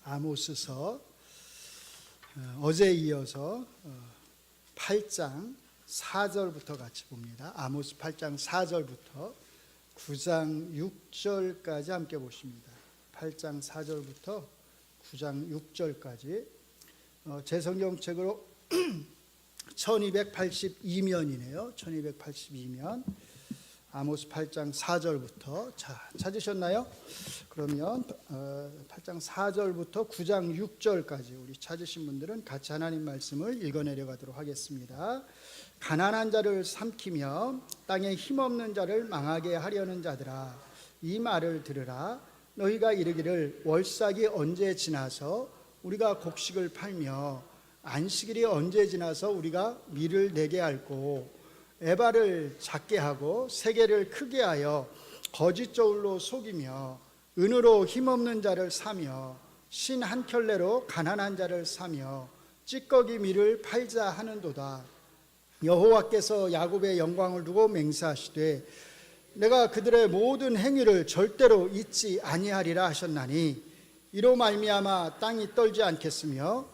아모스서 어제 이어서 8장 4절부터 같이 봅니다. 아모스 8장 4절부터 9장 6절까지 함께 보십니다. 8장 4절부터 9장 6절까지 제 성경책으로 1282면이네요. 1282면 아모스 8장 4절부터 찾으셨나요? 그러면 8장 4절부터 9장 6절까지 우리 찾으신 분들은 같이 하나님 말씀을 읽어내려가도록 하겠습니다. 가난한 자를 삼키며 땅에 힘없는 자를 망하게 하려는 자들아, 이 말을 들으라. 너희가 이르기를 월삭이 언제 지나서 우리가 곡식을 팔며 안식일이 언제 지나서 우리가 밀을 내게 할꼬. 에바를 작게 하고 세계를 크게 하여 거짓 저울로 속이며 은으로 힘없는 자를 사며 신 한 켤레로 가난한 자를 사며 찌꺼기 밀을 팔자 하는도다. 여호와께서 야곱의 영광을 두고 맹세하시되 내가 그들의 모든 행위를 절대로 잊지 아니하리라 하셨나니, 이로 말미암아 땅이 떨지 않겠으며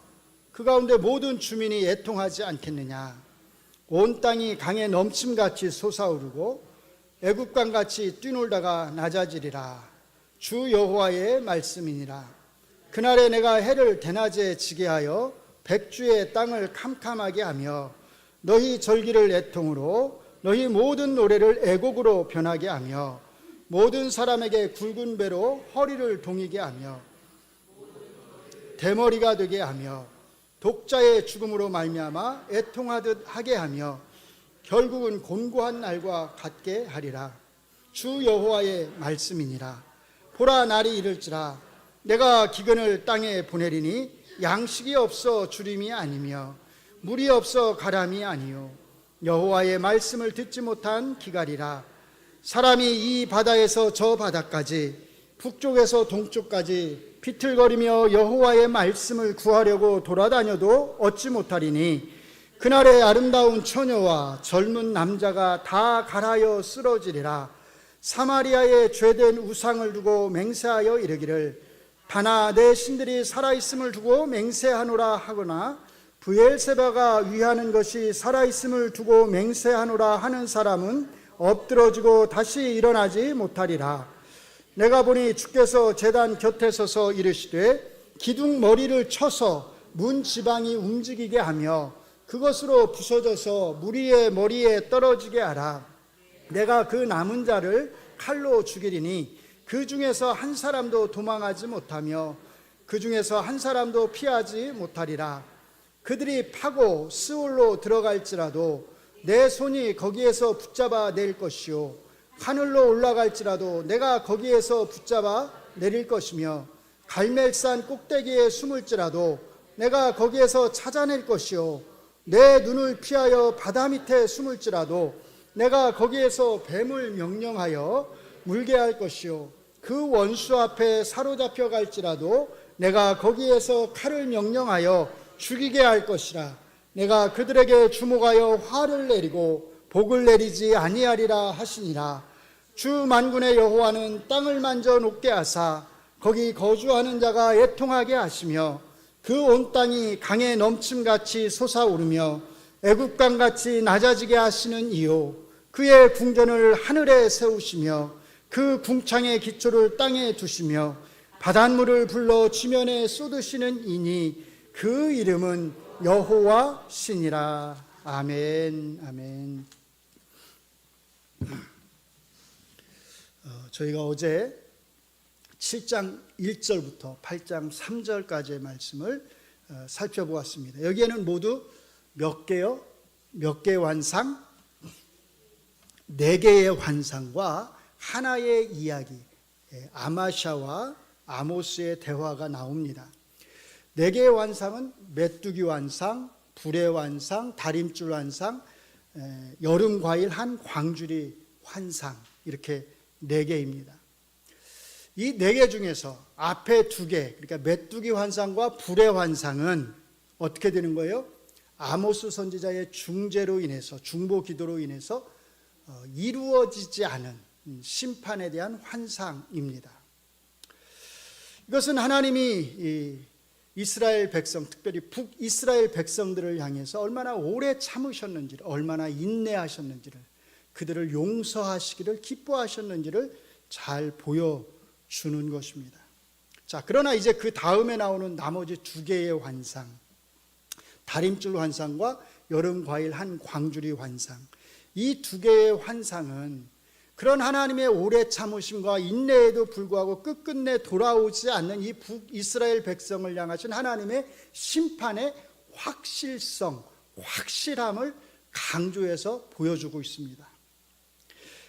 그 가운데 모든 주민이 애통하지 않겠느냐. 온 땅이 강에 넘침같이 솟아오르고 애국강같이 뛰놀다가 낮아지리라. 주 여호와의 말씀이니라. 그날에 내가 해를 대낮에 지게 하여 백주의 땅을 캄캄하게 하며 너희 절기를 애통으로 너희 모든 노래를 애곡으로 변하게 하며 모든 사람에게 굵은 배로 허리를 동이게 하며 대머리가 되게 하며 독자의 죽음으로 말미암아 애통하듯 하게 하며 결국은 곤고한 날과 같게 하리라. 주 여호와의 말씀이니라. 보라, 날이 이를지라 내가 기근을 땅에 보내리니 양식이 없어 주림이 아니며 물이 없어 가람이 아니요 여호와의 말씀을 듣지 못한 기갈이라. 사람이 이 바다에서 저 바다까지 북쪽에서 동쪽까지 비틀거리며 여호와의 말씀을 구하려고 돌아다녀도 얻지 못하리니 그날에 아름다운 처녀와 젊은 남자가 다 갈하여 쓰러지리라. 사마리아의 죄된 우상을 두고 맹세하여 이르기를 다나 내 신들이 살아있음을 두고 맹세하노라 하거나 브엘세바가 위하는 것이 살아있음을 두고 맹세하노라 하는 사람은 엎드러지고 다시 일어나지 못하리라. 내가 보니 주께서 제단 곁에 서서 이르시되 기둥 머리를 쳐서 문 지방이 움직이게 하며 그것으로 부서져서 무리의 머리에 떨어지게 하라. 내가 그 남은 자를 칼로 죽이리니 그 중에서 한 사람도 도망하지 못하며 그 중에서 한 사람도 피하지 못하리라. 그들이 파고 스올로 들어갈지라도 내 손이 거기에서 붙잡아 낼 것이요 하늘로 올라갈지라도 내가 거기에서 붙잡아 내릴 것이며 갈멜산 꼭대기에 숨을지라도 내가 거기에서 찾아낼 것이요 내 눈을 피하여 바다 밑에 숨을지라도 내가 거기에서 뱀을 명령하여 물게 할 것이요 그 원수 앞에 사로잡혀 갈지라도 내가 거기에서 칼을 명령하여 죽이게 할 것이라. 내가 그들에게 주목하여 화를 내리고 복을 내리지 아니하리라 하시니라. 주 만군의 여호와는 땅을 만져 녹게 하사 거기 거주하는 자가 애통하게 하시며 그 온 땅이 강에 넘침같이 솟아오르며 애국강같이 낮아지게 하시는 이요 그의 궁전을 하늘에 세우시며 그 궁창의 기초를 땅에 두시며 바닷물을 불러 지면에 쏟으시는 이니 그 이름은 여호와 신이라. 아멘. 아멘. 저희가 어제 7장 1절부터 8장 3절까지의 말씀을 살펴보았습니다. 여기에는 모두 몇 개요? 몇 개의 환상? 4개의 환상과 하나의 이야기, 아마샤와 아모스의 대화가 나옵니다. 4개의 환상은 메뚜기 환상, 불의 환상, 다림줄 환상, 여름과일 한 광주리 환상, 이렇게 4개입니다. 이 4개 중에서 앞에 2개, 그러니까 메뚜기 환상과 불의 환상은 어떻게 되는 거예요? 아모스 선지자의 중재로 인해서, 중보 기도로 인해서 이루어지지 않은 심판에 대한 환상입니다. 이것은 하나님이 이 이스라엘 백성, 특별히 북이스라엘 백성들을 향해서 얼마나 오래 참으셨는지를, 얼마나 인내하셨는지를, 그들을 용서하시기를 기뻐하셨는지를 잘 보여주는 것입니다. 자, 그러나 이제 그 다음에 나오는 나머지 두 개의 환상, 다림줄 환상과 여름 과일 한 광주리 환상, 이 두 개의 환상은 그런 하나님의 오래 참으심과 인내에도 불구하고 끝끝내 돌아오지 않는 이 북이스라엘 백성을 향하신 하나님의 심판의 확실성, 확실함을 강조해서 보여주고 있습니다.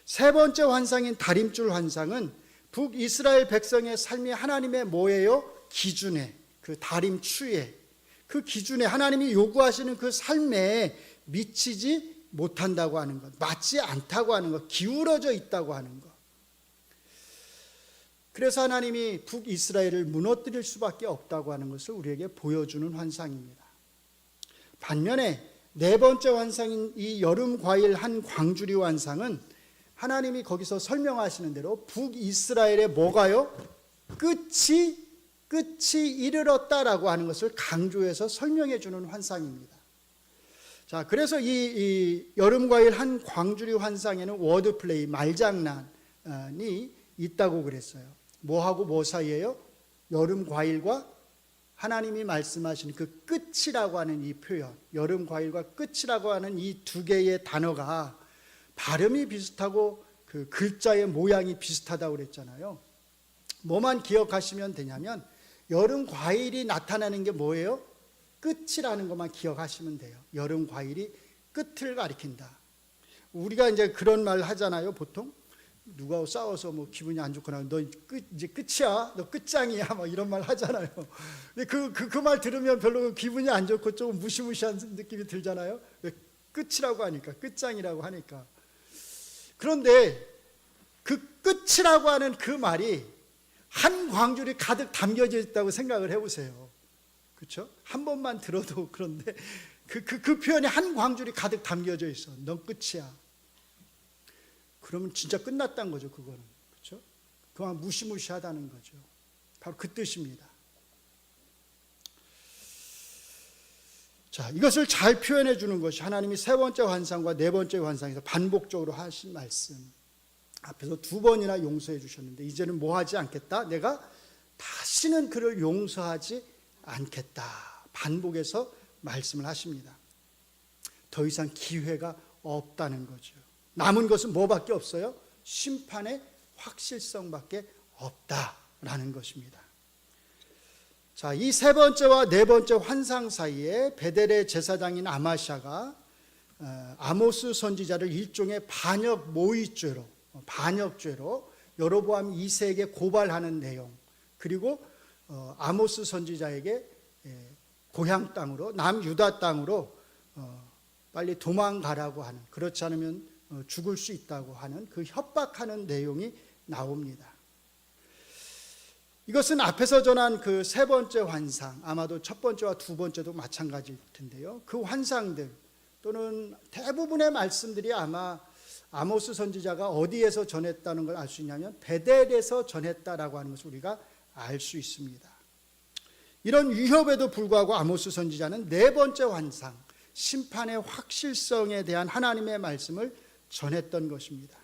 세 번째 환상인 다림줄 환상은 북이스라엘 백성의 삶이 하나님의 뭐예요? 기준에, 그 다림추에, 그 기준에 하나님이 요구하시는 그 삶에 미치지 못한다고 하는 것, 맞지 않다고 하는 것, 기울어져 있다고 하는 것. 그래서 하나님이 북이스라엘을 무너뜨릴 수밖에 없다고 하는 것을 우리에게 보여주는 환상입니다. 반면에 네 번째 환상인 이 여름 과일 한 광주리 환상은 하나님이 거기서 설명하시는 대로 북이스라엘의 뭐가요? 끝이 이르렀다라고 하는 것을 강조해서 설명해 주는 환상입니다. 자, 그래서 이 여름과일 한 광주리 환상에는 워드플레이, 말장난이 있다고 그랬어요. 뭐하고 뭐 사이에요? 여름과일과 하나님이 말씀하신 그 끝이라고 하는 이 표현, 여름과일과 끝이라고 하는 이 두 개의 단어가 발음이 비슷하고 그 글자의 모양이 비슷하다고 그랬잖아요. 뭐만 기억하시면 되냐면 여름 과일이 나타나는 게 뭐예요? 끝이라는 것만 기억하시면 돼요. 여름 과일이 끝을 가리킨다. 우리가 이제 그런 말 하잖아요. 보통 누가 싸워서 뭐 기분이 안 좋거나 너 이제 끝이야, 너 끝장이야, 뭐 이런 말 하잖아요. 근데 그 말 들으면 별로 기분이 안 좋고 조금 무시무시한 느낌이 들잖아요. 왜? 끝이라고 하니까, 끝장이라고 하니까. 그런데 그 끝이라고 하는 그 말이 한 광줄이 가득 담겨져 있다고 생각을 해보세요. 그렇죠? 한 번만 들어도 그런데 그 표현이 한 광줄이 가득 담겨져 있어. 넌 끝이야. 그러면 진짜 끝났다는 거죠. 그거는. 그렇죠? 그만 무시무시하다는 거죠. 바로 그 뜻입니다. 자, 이것을 잘 표현해 주는 것이 하나님이 세 번째 환상과 네 번째 환상에서 반복적으로 하신 말씀. 앞에서 두 번이나 용서해 주셨는데 이제는 뭐 하지 않겠다? 내가 다시는 그를 용서하지 않겠다. 반복해서 말씀을 하십니다. 더 이상 기회가 없다는 거죠. 남은 것은 뭐밖에 없어요? 심판의 확실성밖에 없다라는 것입니다. 자, 이 세 번째와 네 번째 환상 사이에 베델의 제사장인 아마샤가 아모스 선지자를 일종의 반역죄로 여로보암 2세에게 고발하는 내용, 그리고 아모스 선지자에게 고향 땅으로, 남유다 땅으로 빨리 도망가라고 하는, 그렇지 않으면 죽을 수 있다고 하는 그 협박하는 내용이 나옵니다. 이것은 앞에서 전한 그 세 번째 환상, 아마도 첫 번째와 두 번째도 마찬가지일 텐데요. 그 환상들 또는 대부분의 말씀들이 아마 아모스 선지자가 어디에서 전했다는 걸 알 수 있냐면 베델에서 전했다라고 하는 것을 우리가 알 수 있습니다. 이런 위협에도 불구하고 아모스 선지자는 네 번째 환상, 심판의 확실성에 대한 하나님의 말씀을 전했던 것입니다.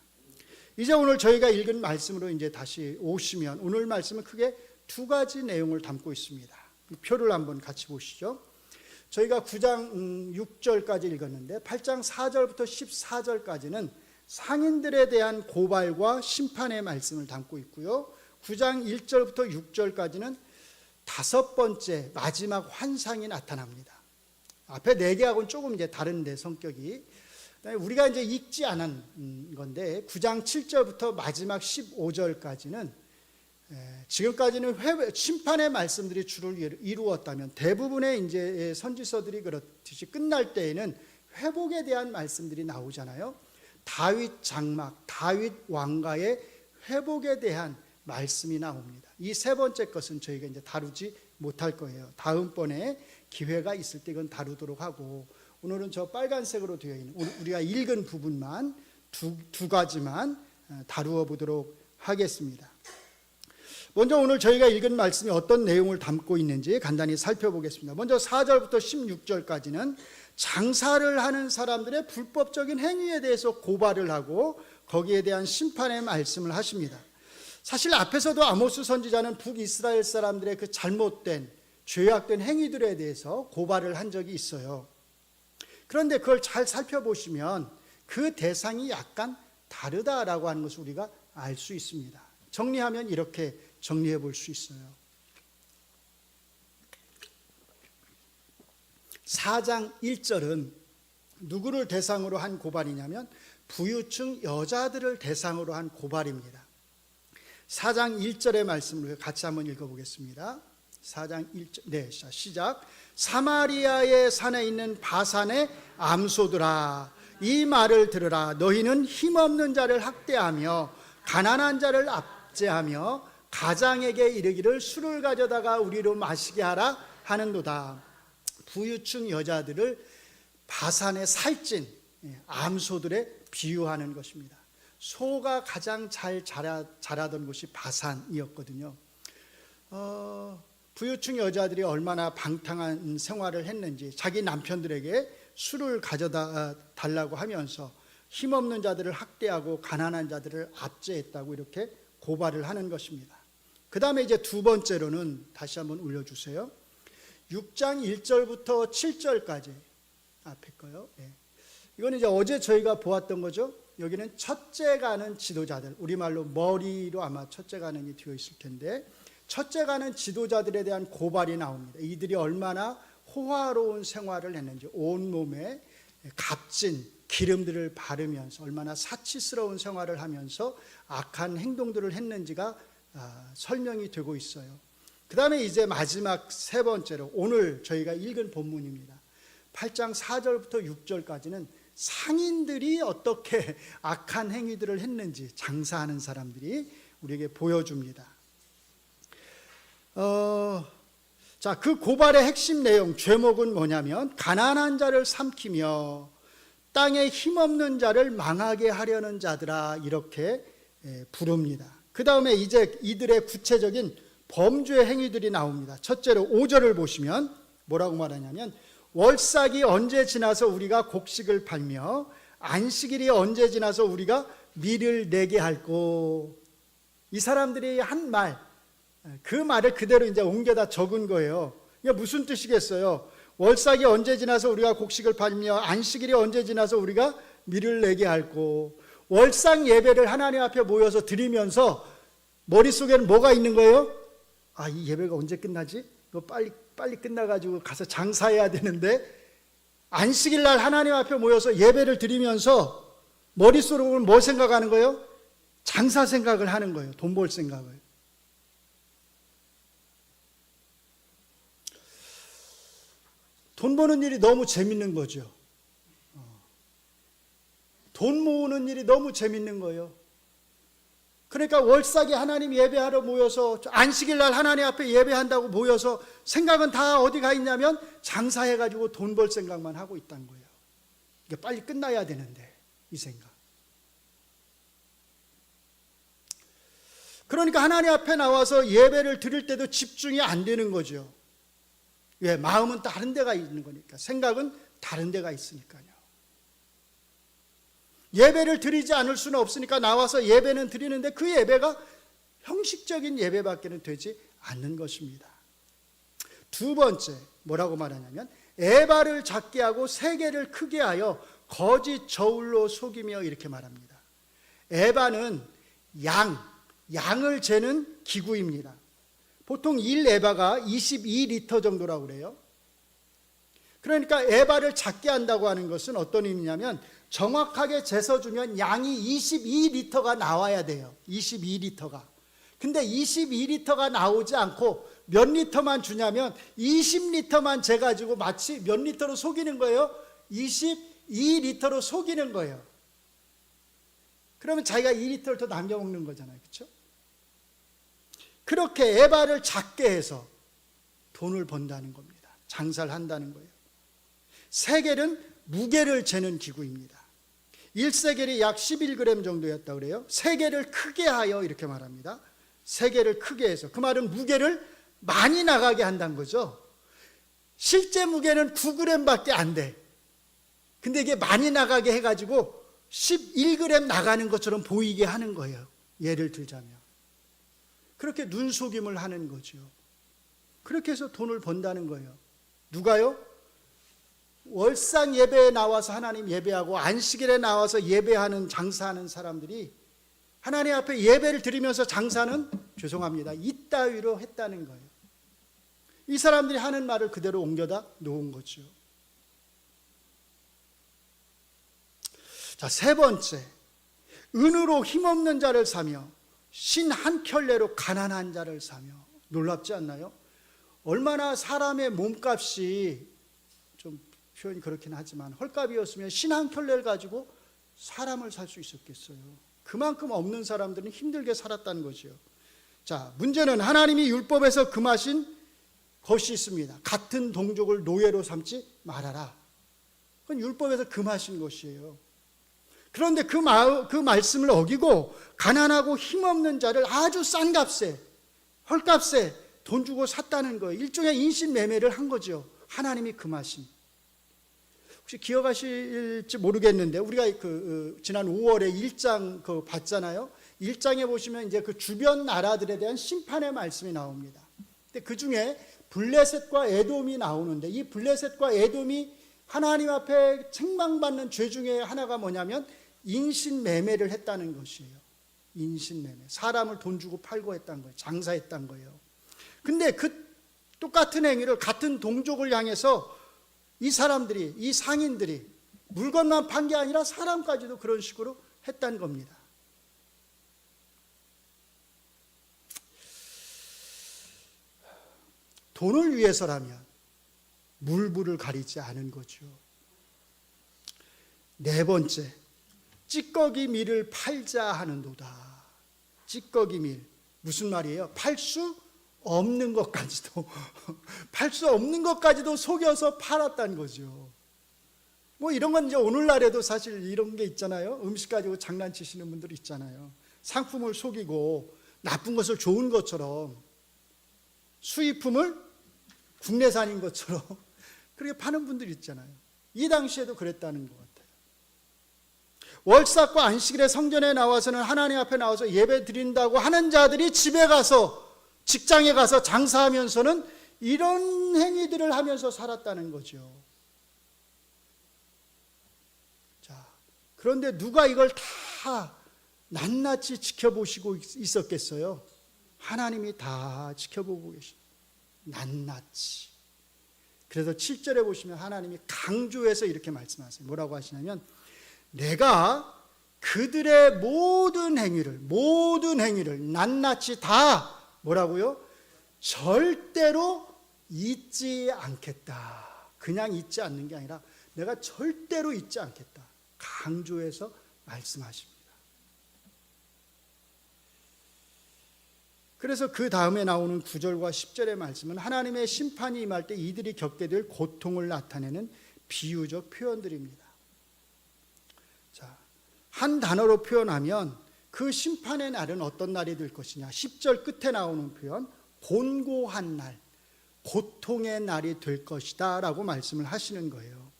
이제 오늘 저희가 읽은 말씀으로 이제 다시 오시면 오늘 말씀은 크게 두 가지 내용을 담고 있습니다. 표를 한번 같이 보시죠. 저희가 9장 6절까지 읽었는데 8장 4절부터 14절까지는 상인들에 대한 고발과 심판의 말씀을 담고 있고요. 9장 1절부터 6절까지는 다섯 번째 마지막 환상이 나타납니다. 앞에 네 개하고는 조금 이제 다른데 성격이, 우리가 이제 읽지 않은 건데 9장 7절부터 마지막 15절까지는 지금까지는 심판의 말씀들이 주를 이루었다면 대부분의 이제 선지서들이 그렇듯이 끝날 때에는 회복에 대한 말씀들이 나오잖아요. 다윗 장막, 다윗 왕가의 회복에 대한 말씀이 나옵니다. 이 세 번째 것은 저희가 이제 다루지 못할 거예요. 다음번에 기회가 있을 때 이건 다루도록 하고, 오늘은 저 빨간색으로 되어 있는 우리가 읽은 부분만 두 가지만 다루어 보도록 하겠습니다. 먼저 오늘 저희가 읽은 말씀이 어떤 내용을 담고 있는지 간단히 살펴보겠습니다. 먼저 4절부터 16절까지는 장사를 하는 사람들의 불법적인 행위에 대해서 고발을 하고 거기에 대한 심판의 말씀을 하십니다. 사실 앞에서도 아모스 선지자는 북이스라엘 사람들의 그 잘못된 죄악된 행위들에 대해서 고발을 한 적이 있어요. 그런데 그걸 잘 살펴보시면 그 대상이 약간 다르다라고 하는 것을 우리가 알 수 있습니다. 정리하면 이렇게 정리해 볼 수 있어요. 4장 1절은 누구를 대상으로 한 고발이냐면 부유층 여자들을 대상으로 한 고발입니다. 4장 1절의 말씀을 같이 한번 읽어보겠습니다. 4장 1절, 네, 시작. 사마리아의 산에 있는 바산의 암소들아, 이 말을 들으라. 너희는 힘없는 자를 학대하며 가난한 자를 압제하며 가장에게 이르기를 술을 가져다가 우리로 마시게 하라 하는도다. 부유층 여자들을 바산의 살찐 암소들에 비유하는 것입니다. 소가 가장 잘 자라던 곳이 바산이었거든요. 부유층 여자들이 얼마나 방탕한 생활을 했는지 자기 남편들에게 술을 가져다 달라고 하면서 힘없는 자들을 학대하고 가난한 자들을 압제했다고 이렇게 고발을 하는 것입니다. 그 다음에 이제 두 번째로는 다시 한번 올려주세요. 6장 1절부터 7절까지 앞에 거요. 네. 이거는 이제 어제 저희가 보았던 거죠. 여기는 첫째 가는 지도자들, 우리말로 머리로 아마 첫째 가는이 되어 있을 텐데 첫째 가는 지도자들에 대한 고발이 나옵니다. 이들이 얼마나 호화로운 생활을 했는지, 온몸에 값진 기름들을 바르면서 얼마나 사치스러운 생활을 하면서 악한 행동들을 했는지가 설명이 되고 있어요. 그 다음에 이제 마지막 세 번째로 오늘 저희가 읽은 본문입니다. 8장 4절부터 6절까지는 상인들이 어떻게 악한 행위들을 했는지 장사하는 사람들이 우리에게 보여줍니다. 자, 그 고발의 핵심 내용, 죄목은 뭐냐면 가난한 자를 삼키며 땅에 힘없는 자를 망하게 하려는 자들아, 이렇게 부릅니다. 그 다음에 이제 이들의 구체적인 범죄 행위들이 나옵니다. 첫째로 5절을 보시면 뭐라고 말하냐면 월삭이 언제 지나서 우리가 곡식을 팔며 안식일이 언제 지나서 우리가 밀을 내게 할꼬. 이 사람들이 한 말, 그 말을 그대로 이제 옮겨다 적은 거예요. 이게 무슨 뜻이겠어요? 월삭이 언제 지나서 우리가 곡식을 팔며 안식일이 언제 지나서 우리가 밀을 내게 할꼬. 월삭 예배를 하나님 앞에 모여서 드리면서 머릿속에는 뭐가 있는 거예요? 아, 이 예배가 언제 끝나지? 이거 빨리 끝나가지고 가서 장사해야 되는데, 안식일 날 하나님 앞에 모여서 예배를 드리면서 머릿속으로 뭐 생각하는 거예요? 장사 생각을 하는 거예요. 돈 벌 생각을. 돈 버는 일이 너무 재밌는 거죠. 돈 모으는 일이 너무 재밌는 거예요. 그러니까 월삭에 하나님 예배하러 모여서, 안식일 날 하나님 앞에 예배한다고 모여서 생각은 다 어디 가 있냐면 장사해가지고 돈 벌 생각만 하고 있다는 거예요. 이게 빨리 끝나야 되는데, 이 생각. 그러니까 하나님 앞에 나와서 예배를 드릴 때도 집중이 안 되는 거죠. 왜? 마음은 다른 데가 있는 거니까. 생각은 다른 데가 있으니까요. 예배를 드리지 않을 수는 없으니까 나와서 예배는 드리는데 그 예배가 형식적인 예배밖에는 되지 않는 것입니다. 두 번째, 뭐라고 말하냐면 에바를 작게 하고 세계를 크게 하여 거짓 저울로 속이며, 이렇게 말합니다. 에바는 양을 재는 기구입니다. 보통 1에바가 22리터 정도라고 그래요. 그러니까 에바를 작게 한다고 하는 것은 어떤 의미냐면 정확하게 재서주면 양이 22리터가 나와야 돼요. 22리터가. 근데 22리터가 나오지 않고 몇 리터만 주냐면 20리터만 재가지고 마치 몇 리터로 속이는 거예요? 22리터로 속이는 거예요. 그러면 자기가 2리터를 더 남겨먹는 거잖아요. 그렇죠? 그렇게 에바를 작게 해서 돈을 번다는 겁니다. 장사를 한다는 거예요. 세겔은 무게를 재는 기구입니다. 1세겔이 약 11g 정도였다고 그래요. 세겔을 크게 하여, 이렇게 말합니다. 세계를 크게 해서, 그 말은 무게를 많이 나가게 한다는 거죠. 실제 무게는 9g밖에 안 돼. 근데 이게 많이 나가게 해가지고 11g 나가는 것처럼 보이게 하는 거예요. 예를 들자면 그렇게 눈속임을 하는 거죠. 그렇게 해서 돈을 번다는 거예요. 누가요? 월상 예배에 나와서 하나님 예배하고 안식일에 나와서 예배하는, 장사하는 사람들이 하나님 앞에 예배를 드리면서 장사는, 죄송합니다, 이따위로 했다는 거예요. 이 사람들이 하는 말을 그대로 옮겨다 놓은 거죠. 자, 세 번째, 은으로 힘없는 자를 사며 신 한 켤레로 가난한 자를 사며. 놀랍지 않나요? 얼마나 사람의 몸값이, 좀 표현이 그렇긴 하지만 헐값이었으면 신 한 켤레를 가지고 사람을 살 수 있었겠어요. 그만큼 없는 사람들은 힘들게 살았다는 거죠. 자, 문제는 하나님이 율법에서 금하신 것이 있습니다. 같은 동족을 노예로 삼지 말아라. 그건 율법에서 금하신 것이에요. 그런데 그 말씀을 어기고 가난하고 힘없는 자를 아주 싼 값에, 헐값에 돈 주고 샀다는 거예요. 일종의 인신매매를 한 거죠. 하나님이 금하신. 혹시 기억하실지 모르겠는데 우리가 지난 5월에 1장 봤잖아요. 1장에 보시면 이제 그 주변 나라들에 대한 심판의 말씀이 나옵니다. 근데 그 중에 블레셋과 에돔이 나오는데, 이 블레셋과 에돔이 하나님 앞에 책망받는 죄 중에 하나가 뭐냐면 인신매매를 했다는 것이에요. 인신매매. 사람을 돈 주고 팔고 했다는 거예요. 장사했다는 거예요. 근데 그 똑같은 행위를 같은 동족을 향해서 이 사람들이, 이 상인들이 물건만 판 게 아니라 사람까지도 그런 식으로 했다는 겁니다. 돈을 위해서라면 물불을 가리지 않은 거죠. 네 번째, 찌꺼기 밀을 팔자 하는도다. 찌꺼기 밀, 무슨 말이에요? 팔 수 없는 것까지도 팔 수 없는 것까지도 속여서 팔았다는 거죠. 뭐 이런 건 이제 오늘날에도 사실 이런 게 있잖아요. 음식 가지고 장난치시는 분들 있잖아요. 상품을 속이고 나쁜 것을 좋은 것처럼, 수입품을 국내산인 것처럼 그렇게 파는 분들이 있잖아요. 이 당시에도 그랬다는 것 같아요. 월삭과 안식일에 성전에 나와서는, 하나님 앞에 나와서 예배 드린다고 하는 자들이 집에 가서, 직장에 가서 장사하면서는 이런 행위들을 하면서 살았다는 거죠. 자, 그런데 누가 이걸 다 낱낱이 지켜보시고 있었겠어요? 하나님이 다 지켜보고 계십니다. 낱낱이. 그래서 7절에 보시면 하나님이 강조해서 이렇게 말씀하세요. 뭐라고 하시냐면, 내가 그들의 모든 행위를 낱낱이 다 뭐라고요? 절대로 잊지 않겠다. 그냥 잊지 않는 게 아니라 내가 절대로 잊지 않겠다. 강조해서 말씀하십니다. 그래서 그 다음에 나오는 9절과 10절의 말씀은 하나님의 심판이 임할 때 이들이 겪게 될 고통을 나타내는 비유적 표현들입니다. 자, 한 단어로 표현하면 그 심판의 날은 어떤 날이 될 것이냐. 10절 끝에 나오는 표현, 곤고한 날, 고통의 날이 될 것이다 라고 말씀을 하시는 거예요.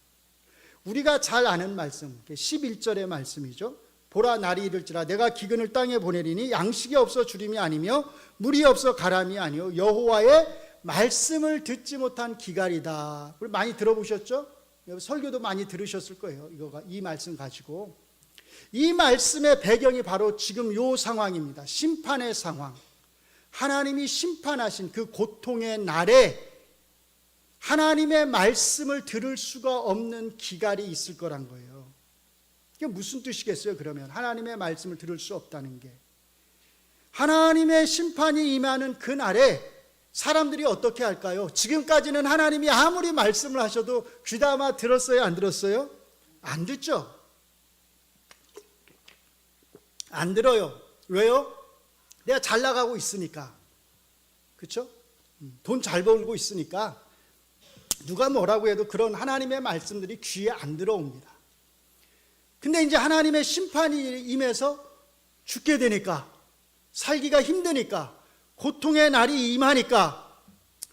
우리가 잘 아는 말씀, 11절의 말씀이죠. 보라, 날이 이를지라 내가 기근을 땅에 보내리니 양식이 없어 주림이 아니며 물이 없어 가람이 아니요 여호와의 말씀을 듣지 못한 기갈이다. 우리 많이 들어보셨죠? 설교도 많이 들으셨을 거예요. 이 말씀 가지고. 이 말씀의 배경이 바로 지금 이 상황입니다. 심판의 상황. 하나님이 심판하신 그 고통의 날에 하나님의 말씀을 들을 수가 없는 기갈이 있을 거란 거예요. 이게 무슨 뜻이겠어요? 그러면 하나님의 말씀을 들을 수 없다는 게, 하나님의 심판이 임하는 그 날에 사람들이 어떻게 할까요? 지금까지는 하나님이 아무리 말씀을 하셔도 귀담아 들었어요? 안 들었어요? 안 듣죠? 안 들어요. 왜요? 내가 잘 나가고 있으니까. 그렇죠? 돈 잘 벌고 있으니까 누가 뭐라고 해도 그런 하나님의 말씀들이 귀에 안 들어옵니다. 근데 이제 하나님의 심판이 임해서 죽게 되니까, 살기가 힘드니까 고통의 날이 임하니까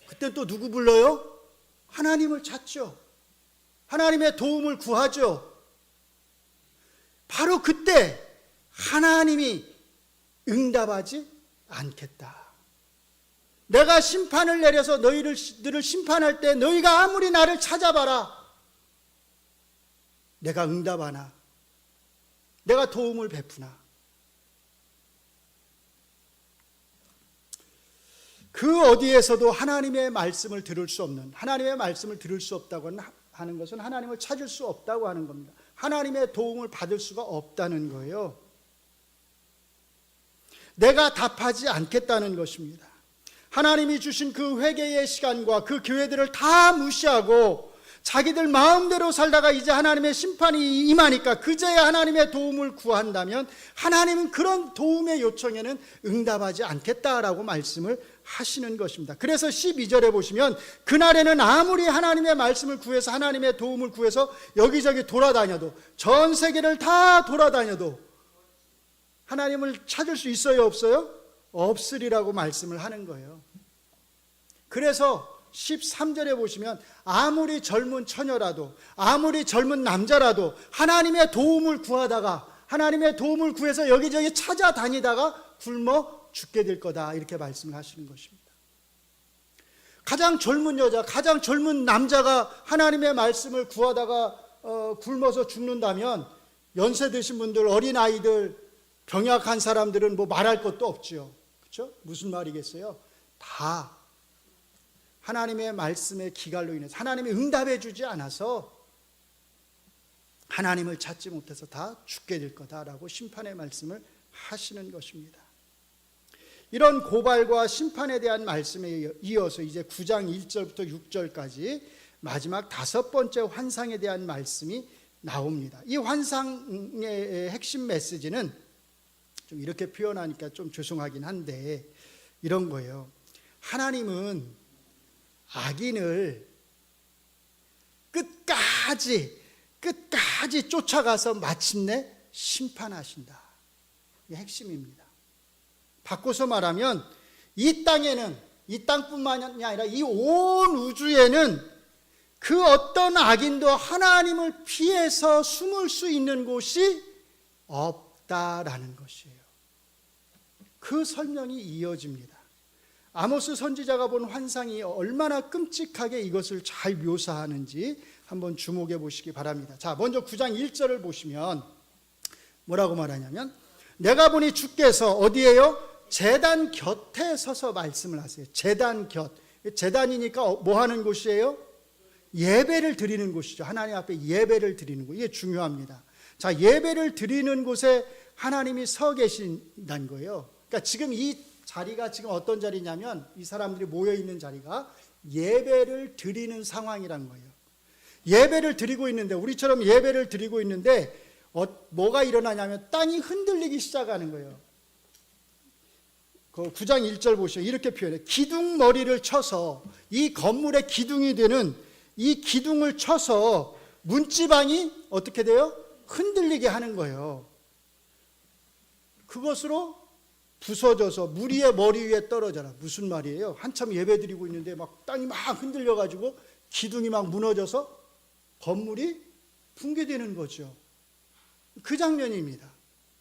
그때 또 누구 불러요? 하나님을 찾죠. 하나님의 도움을 구하죠. 바로 그때 하나님이 응답하지 않겠다. 내가 심판을 내려서 너희를 심판할 때 너희가 아무리 나를 찾아봐라. 내가 응답하나? 내가 도움을 베푸나? 그 어디에서도 하나님의 말씀을 들을 수 없는, 하나님의 말씀을 들을 수 없다고 하는 것은 하나님을 찾을 수 없다고 하는 겁니다. 하나님의 도움을 받을 수가 없다는 거예요. 내가 답하지 않겠다는 것입니다. 하나님이 주신 그 회개의 시간과 그 기회들을 다 무시하고 자기들 마음대로 살다가 이제 하나님의 심판이 임하니까 그제야 하나님의 도움을 구한다면 하나님은 그런 도움의 요청에는 응답하지 않겠다라고 말씀을 하시는 것입니다. 그래서 12절에 보시면 그날에는 아무리 하나님의 말씀을 구해서 하나님의 도움을 구해서 여기저기 돌아다녀도, 전 세계를 다 돌아다녀도 하나님을 찾을 수 있어요, 없어요? 없으리라고 말씀을 하는 거예요. 그래서 13절에 보시면 아무리 젊은 처녀라도, 아무리 젊은 남자라도 하나님의 도움을 구하다가, 하나님의 도움을 구해서 여기저기 찾아다니다가 굶어 죽게 될 거다, 이렇게 말씀을 하시는 것입니다. 가장 젊은 여자, 가장 젊은 남자가 하나님의 말씀을 구하다가 굶어서 죽는다면 연세 드신 분들, 어린아이들, 병약한 사람들은 뭐 말할 것도 없죠. 그렇죠? 무슨 말이겠어요? 다 하나님의 말씀의 기갈로 인해서, 하나님이 응답해 주지 않아서 하나님을 찾지 못해서 다 죽게 될 거다라고 심판의 말씀을 하시는 것입니다. 이런 고발과 심판에 대한 말씀에 이어서 이제 9장 1절부터 6절까지 마지막 5번째 환상에 대한 말씀이 나옵니다. 이 환상의 핵심 메시지는 좀 이렇게 표현하니까 좀 죄송하긴 한데 이런 거예요. 하나님은 악인을 끝까지 쫓아가서 마침내 심판하신다. 이게 핵심입니다. 바꿔서 말하면 이 땅에는, 이 땅뿐만이 아니라 이 온 우주에는 그 어떤 악인도 하나님을 피해서 숨을 수 있는 곳이 없다라는 것이에요. 그 설명이 이어집니다. 아모스 선지자가 본 환상이 얼마나 끔찍하게 이것을 잘 묘사하는지 한번 주목해 보시기 바랍니다. 자, 먼저 9장 1절을 보시면 뭐라고 말하냐면 내가 보니 주께서 어디에요? 제단 곁에 서서 말씀을 하세요. 제단 곁. 제단이니까 뭐 하는 곳이에요? 예배를 드리는 곳이죠. 하나님 앞에 예배를 드리는 곳. 이게 중요합니다. 자, 예배를 드리는 곳에 하나님이 서 계신다는 거예요. 그러니까 지금 이 자리가 지금 어떤 자리냐면 이 사람들이 모여 있는 자리가 예배를 드리는 상황이란 거예요. 예배를 드리고 있는데, 우리처럼 예배를 드리고 있는데 뭐가 일어나냐면 땅이 흔들리기 시작하는 거예요. 그 9장 1절 보시면 이렇게 표현해요. 기둥머리를 쳐서, 이 건물의 기둥이 되는 이 기둥을 쳐서 문지방이 어떻게 돼요? 흔들리게 하는 거예요. 그것으로 부서져서 무리의 머리 위에 떨어져라. 무슨 말이에요? 한참 예배 드리고 있는데 막 땅이 막 흔들려가지고 기둥이 막 무너져서 건물이 붕괴되는 거죠. 그 장면입니다.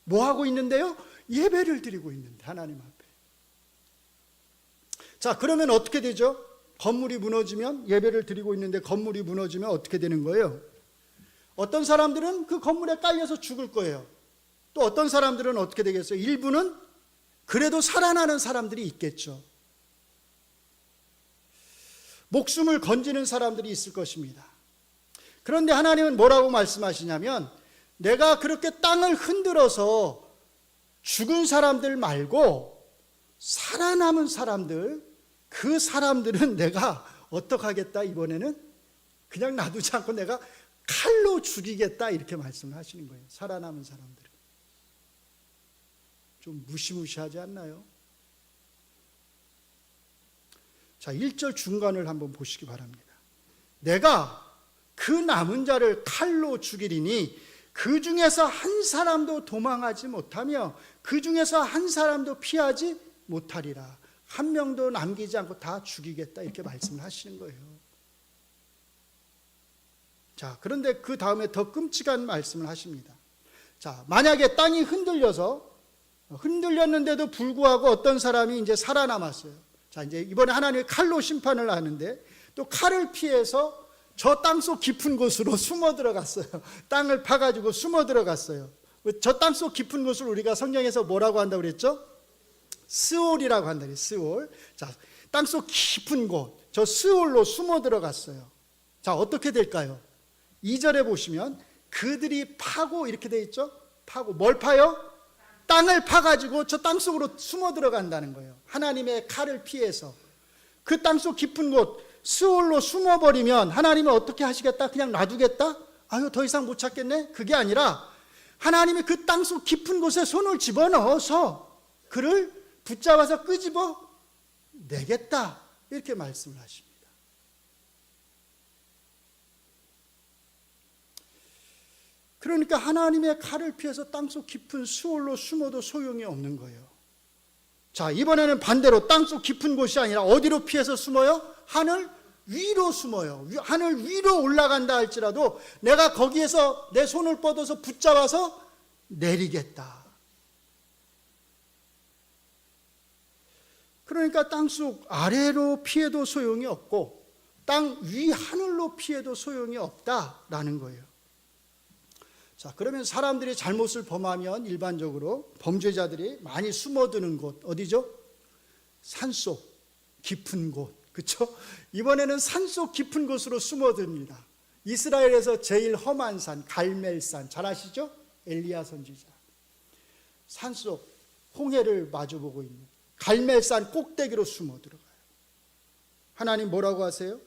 뭐 하고 있는데요? 예배를 드리고 있는데, 하나님 앞에. 자, 그러면 어떻게 되죠? 건물이 무너지면, 예배를 드리고 있는데 건물이 무너지면 어떻게 되는 거예요? 어떤 사람들은 그 건물에 깔려서 죽을 거예요. 또 어떤 사람들은 어떻게 되겠어요? 일부는 그래도 살아나는 사람들이 있겠죠. 목숨을 건지는 사람들이 있을 것입니다. 그런데 하나님은 뭐라고 말씀하시냐면 내가 그렇게 땅을 흔들어서 죽은 사람들 말고 살아남은 사람들, 그 사람들은 내가 어떻게 하겠다, 이번에는 그냥 놔두지 않고 내가 칼로 죽이겠다, 이렇게 말씀을 하시는 거예요. 살아남은 사람들은. 좀 무시무시하지 않나요? 자, 1절 중간을 한번 보시기 바랍니다. 내가 그 남은 자를 칼로 죽이리니 그 중에서 한 사람도 도망하지 못하며 그 중에서 한 사람도 피하지 못하리라. 한 명도 남기지 않고 다 죽이겠다 이렇게 말씀을 하시는 거예요. 자, 그런데 그 다음에 더 끔찍한 말씀을 하십니다. 자, 만약에 땅이 흔들렸는데도 불구하고 어떤 사람이 이제 살아남았어요. 자, 이제 이번에 하나님이 칼로 심판을 하는데 또 칼을 피해서 저 땅속 깊은 곳으로 숨어 들어갔어요. 땅을 파가지고 숨어 들어갔어요. 저 땅속 깊은 곳을 우리가 성경에서 뭐라고 한다고 그랬죠? 스올이라고 한다. 스올. 자, 땅속 깊은 곳, 저 스올로 숨어 들어갔어요. 자, 어떻게 될까요? 2절에 보시면 그들이 파고 이렇게 돼 있죠? 파고 뭘 파요? 땅을 파가지고 저 땅속으로 숨어 들어간다는 거예요. 하나님의 칼을 피해서. 그 땅속 깊은 곳 스올로 숨어버리면 하나님은 어떻게 하시겠다? 그냥 놔두겠다? 아유, 더 이상 못 찾겠네? 그게 아니라 하나님이 그 땅속 깊은 곳에 손을 집어넣어서 그를 붙잡아서 끄집어 내겠다, 이렇게 말씀을 하십니다. 그러니까 하나님의 칼을 피해서 땅속 깊은 수월로 숨어도 소용이 없는 거예요. 자, 이번에는 반대로 땅속 깊은 곳이 아니라 어디로 피해서 숨어요? 하늘 위로 숨어요. 하늘 위로 올라간다 할지라도 내가 거기에서 내 손을 뻗어서 붙잡아서 내리겠다. 그러니까 땅속 아래로 피해도 소용이 없고 땅 위 하늘로 피해도 소용이 없다라는 거예요. 자, 그러면 사람들이 잘못을 범하면 일반적으로 범죄자들이 많이 숨어드는 곳 어디죠? 산속 깊은 곳, 그렇죠? 이번에는 산속 깊은 곳으로 숨어듭니다. 이스라엘에서 제일 험한 산 갈멜산 잘 아시죠? 엘리야 선지자. 산속 홍해를 마주보고 있는 갈멜산 꼭대기로 숨어 들어가요. 하나님 뭐라고 하세요?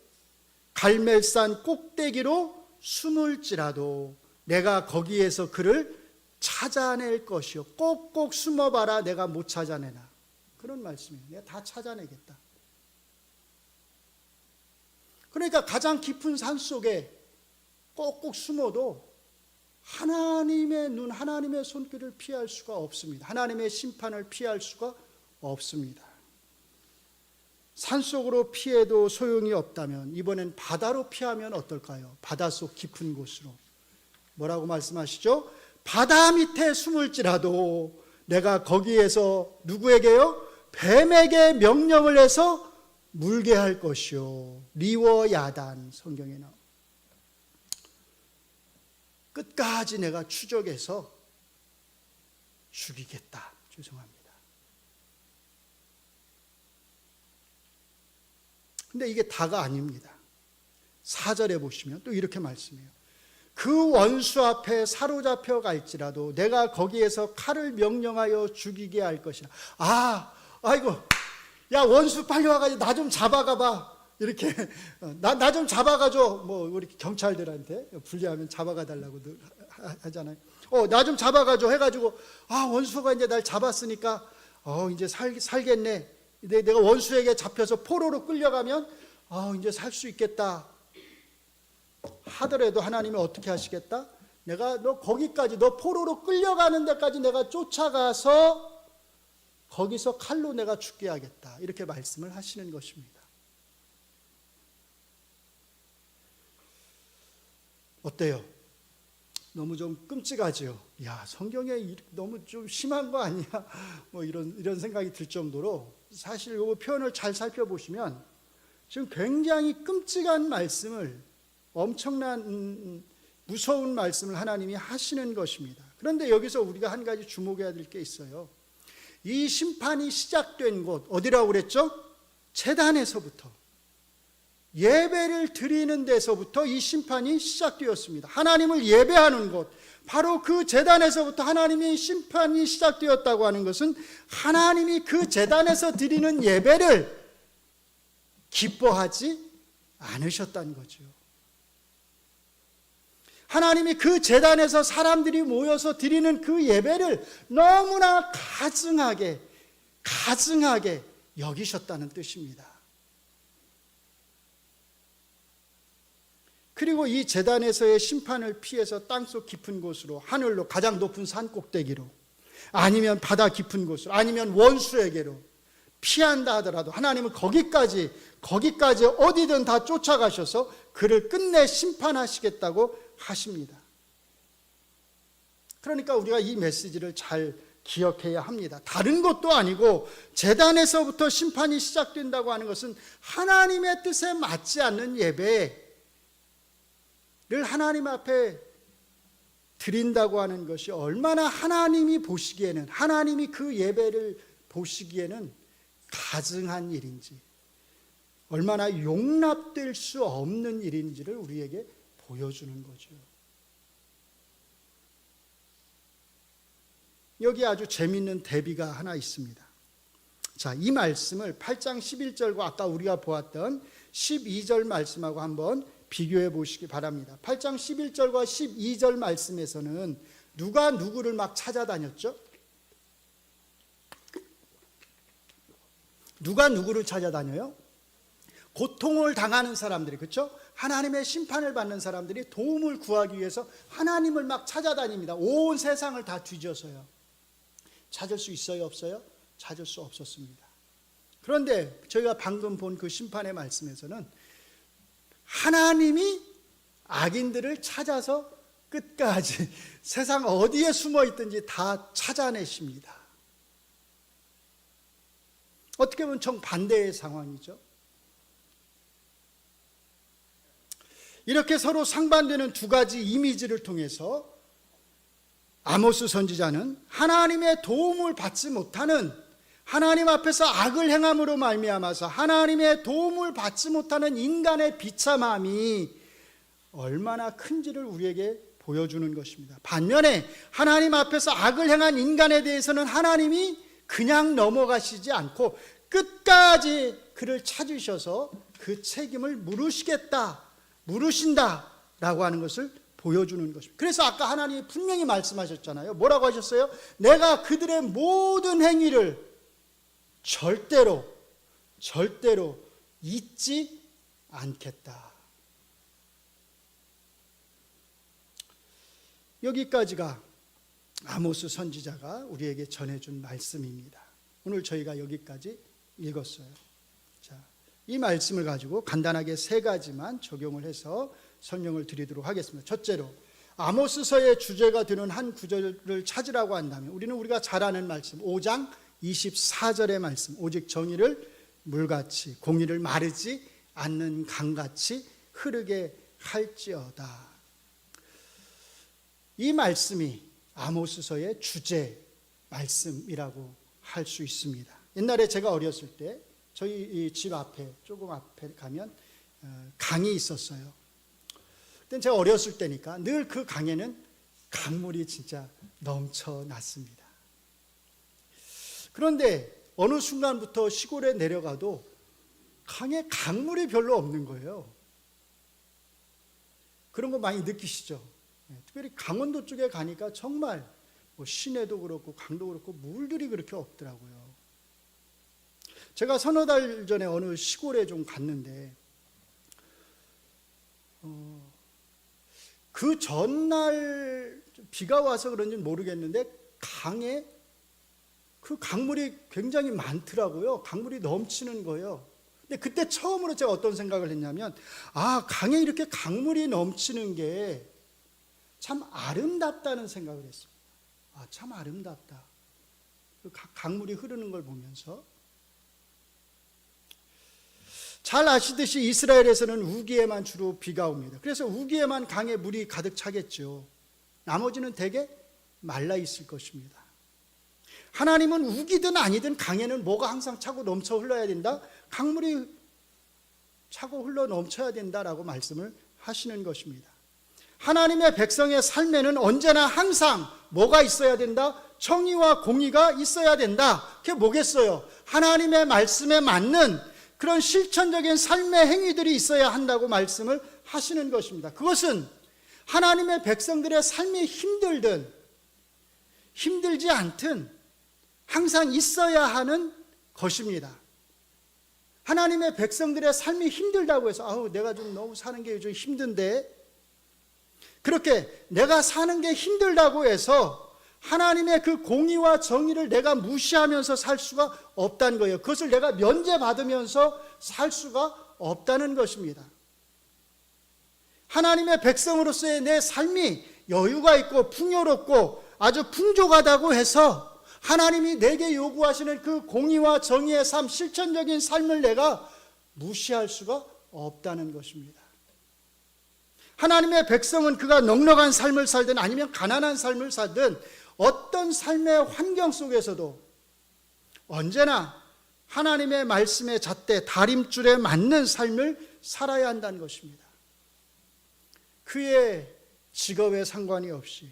갈멜산 꼭대기로 숨을지라도 내가 거기에서 그를 찾아낼 것이요. 꼭꼭 숨어봐라, 내가 못 찾아내나. 그런 말씀이에요. 내가 다 찾아내겠다. 그러니까 가장 깊은 산 속에 꼭꼭 숨어도 하나님의 눈, 하나님의 손길을 피할 수가 없습니다. 하나님의 심판을 피할 수가 없습니다. 산속으로 피해도 소용이 없다면 이번엔 바다로 피하면 어떨까요? 바닷속 깊은 곳으로. 뭐라고 말씀하시죠? 바다 밑에 숨을지라도 내가 거기에서 누구에게요? 뱀에게 명령을 해서 물게 할 것이요. 리워 야단 성경에 나옵니다. 끝까지 내가 추적해서 죽이겠다. 죄송합니다. 근데 이게 다가 아닙니다. 4절에 보시면 또 이렇게 말씀해요. 그 원수 앞에 사로잡혀 갈지라도 내가 거기에서 칼을 명령하여 죽이게 할 것이라. 아이고, 야 원수 빨리 와가지고 나 좀 잡아가봐. 이렇게 나 좀 잡아가줘. 뭐 우리 경찰들한테 불리하면 잡아가 달라고 하잖아요. 나 좀 잡아가줘 해가지고 원수가 이제 날 잡았으니까 이제 살겠네. 내가 원수에게 잡혀서 포로로 끌려가면 이제 살 수 있겠다 하더라도 하나님이 어떻게 하시겠다? 내가 너 거기까지, 너 포로로 끌려가는 데까지 내가 쫓아가서 거기서 칼로 내가 죽게 하겠다. 이렇게 말씀을 하시는 것입니다. 어때요? 너무 좀 끔찍하죠? 야, 성경에 너무 좀 심한 거 아니야? 뭐 이런 생각이 들 정도로 사실 이 표현을 잘 살펴보시면 지금 굉장히 끔찍한 말씀을, 엄청난 무서운 말씀을 하나님이 하시는 것입니다. 그런데 여기서 우리가 한 가지 주목해야 될 게 있어요. 이 심판이 시작된 곳 어디라고 그랬죠? 제단에서부터, 예배를 드리는 데서부터 이 심판이 시작되었습니다. 하나님을 예배하는 곳, 바로 그 제단에서부터 하나님의 심판이 시작되었다고 하는 것은 하나님이 그 제단에서 드리는 예배를 기뻐하지 않으셨다는 거죠. 하나님이 그 제단에서 사람들이 모여서 드리는 그 예배를 너무나 가증하게 여기셨다는 뜻입니다. 그리고 이 제단에서의 심판을 피해서 땅속 깊은 곳으로, 하늘로, 가장 높은 산 꼭대기로, 아니면 바다 깊은 곳으로, 아니면 원수에게로 피한다 하더라도 하나님은 거기까지 어디든 다 쫓아가셔서 그를 끝내 심판하시겠다고 하십니다. 그러니까 우리가 이 메시지를 잘 기억해야 합니다. 다른 것도 아니고 제단에서부터 심판이 시작된다고 하는 것은 하나님의 뜻에 맞지 않는 예배를 하나님 앞에 드린다고 하는 것이 얼마나 하나님이 보시기에는, 하나님이 그 예배를 보시기에는 가증한 일인지, 얼마나 용납될 수 없는 일인지를 우리에게 보여주는 거죠. 여기 아주 재미있는 대비가 하나 있습니다. 자, 이 말씀을 8장 11절과 아까 우리가 보았던 12절 말씀하고 한번 비교해 보시기 바랍니다. 8장 11절과 12절 말씀에서는 누가 누구를 막 찾아다녔죠? 누가 누구를 찾아다녀요? 고통을 당하는 사람들이, 그렇죠? 하나님의 심판을 받는 사람들이 도움을 구하기 위해서 하나님을 막 찾아다닙니다. 온 세상을 다 뒤져서요. 찾을 수 있어요, 없어요? 찾을 수 없었습니다. 그런데 저희가 방금 본 그 심판의 말씀에서는 하나님이 악인들을 찾아서 끝까지 세상 어디에 숨어 있든지 다 찾아내십니다. 어떻게 보면 정반대의 상황이죠. 이렇게 서로 상반되는 두 가지 이미지를 통해서 아모스 선지자는 하나님의 도움을 받지 못하는, 하나님 앞에서 악을 행함으로 말미암아서 하나님의 도움을 받지 못하는 인간의 비참함이 얼마나 큰지를 우리에게 보여주는 것입니다. 반면에 하나님 앞에서 악을 행한 인간에 대해서는 하나님이 그냥 넘어가시지 않고 끝까지 그를 찾으셔서 그 책임을 물으신다라고 하는 것을 보여주는 것입니다. 그래서 아까 하나님이 분명히 말씀하셨잖아요. 뭐라고 하셨어요? 내가 그들의 모든 행위를 절대로 잊지 않겠다. 여기까지가 아모스 선지자가 우리에게 전해준 말씀입니다. 오늘 저희가 여기까지 읽었어요. 자, 이 말씀을 가지고 간단하게 세 가지만 적용을 해서 설명을 드리도록 하겠습니다. 첫째로, 아모스서의 주제가 되는 한 구절을 찾으라고 한다면 우리는 우리가 잘 아는 말씀 5장 24절의 말씀, 오직 정의를 물같이 공의를 마르지 않는 강같이 흐르게 할지어다. 이 말씀이 아모스서의 주제 말씀이라고 할 수 있습니다. 옛날에 제가 어렸을 때 저희 집 앞에, 조금 앞에 가면 강이 있었어요. 그때 제가 어렸을 때니까 늘 그 강에는 강물이 진짜 넘쳐났습니다. 그런데 어느 순간부터 시골에 내려가도 강에 강물이 별로 없는 거예요. 그런 거 많이 느끼시죠? 특별히 강원도 쪽에 가니까 정말 시내도 그렇고 강도 그렇고 물들이 그렇게 없더라고요. 제가 서너 달 전에 어느 시골에 좀 갔는데 그 전날 비가 와서 그런지는 모르겠는데 강에 그 강물이 굉장히 많더라고요. 강물이 넘치는 거예요. 근데 그때 처음으로 제가 어떤 생각을 했냐면, 강에 이렇게 강물이 넘치는 게 참 아름답다는 생각을 했어요. 참 아름답다. 그 강물이 흐르는 걸 보면서. 잘 아시듯이 이스라엘에서는 우기에만 주로 비가 옵니다. 그래서 우기에만 강에 물이 가득 차겠죠. 나머지는 대개 말라 있을 것입니다. 하나님은 우기든 아니든 강에는 뭐가 항상 차고 넘쳐 흘러야 된다? 강물이 차고 흘러 넘쳐야 된다라고 말씀을 하시는 것입니다. 하나님의 백성의 삶에는 언제나 항상 뭐가 있어야 된다? 정의와 공의가 있어야 된다. 그게 뭐겠어요? 하나님의 말씀에 맞는 그런 실천적인 삶의 행위들이 있어야 한다고 말씀을 하시는 것입니다. 그것은 하나님의 백성들의 삶이 힘들든 힘들지 않든 항상 있어야 하는 것입니다. 하나님의 백성들의 삶이 힘들다고 해서 내가 좀 너무 사는 게 요즘 힘든데, 그렇게 내가 사는 게 힘들다고 해서 하나님의 그 공의와 정의를 내가 무시하면서 살 수가 없다는 거예요. 그것을 내가 면제받으면서 살 수가 없다는 것입니다. 하나님의 백성으로서의 내 삶이 여유가 있고 풍요롭고 아주 풍족하다고 해서 하나님이 내게 요구하시는 그 공의와 정의의 삶, 실천적인 삶을 내가 무시할 수가 없다는 것입니다. 하나님의 백성은 그가 넉넉한 삶을 살든 아니면 가난한 삶을 살든 어떤 삶의 환경 속에서도 언제나 하나님의 말씀의 잣대, 다림줄에 맞는 삶을 살아야 한다는 것입니다. 그의 직업에 상관이 없이,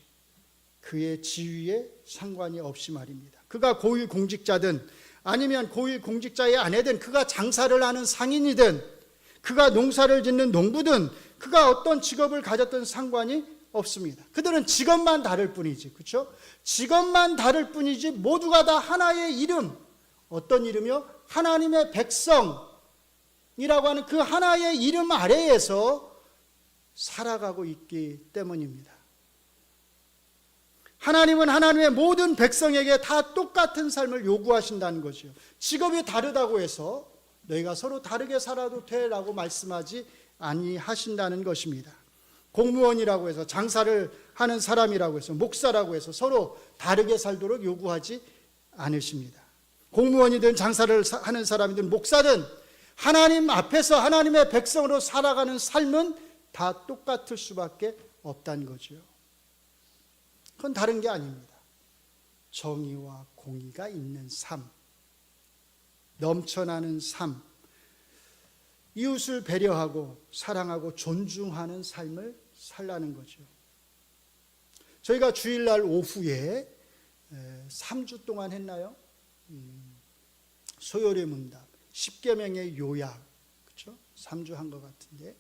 그의 지위에 상관이 없이 말입니다. 그가 고위공직자든 아니면 고위공직자의 아내든, 그가 장사를 하는 상인이든, 그가 농사를 짓는 농부든, 그가 어떤 직업을 가졌든 상관이 없습니다. 그들은 직업만 다를 뿐이지, 그렇죠? 직업만 다를 뿐이지 모두가 다 하나의 이름, 어떤 이름이요? 하나님의 백성이라고 하는 그 하나의 이름 아래에서 살아가고 있기 때문입니다. 하나님은 하나님의 모든 백성에게 다 똑같은 삶을 요구하신다는 거죠. 직업이 다르다고 해서 너희가 서로 다르게 살아도 돼라고 말씀하지 아니하신다는 것입니다. 공무원이라고 해서, 장사를 하는 사람이라고 해서, 목사라고 해서 서로 다르게 살도록 요구하지 않으십니다. 공무원이든 장사를 하는 사람이든 목사든 하나님 앞에서 하나님의 백성으로 살아가는 삶은 다 똑같을 수밖에 없다는 거죠. 그건 다른 게 아닙니다. 정의와 공의가 있는 삶, 넘쳐나는 삶, 이웃을 배려하고 사랑하고 존중하는 삶을 살라는 거죠. 저희가 주일날 오후에 3주 동안 했나요? 소요리 문답, 10계명의 요약, 그렇죠? 3주 한 것 같은데,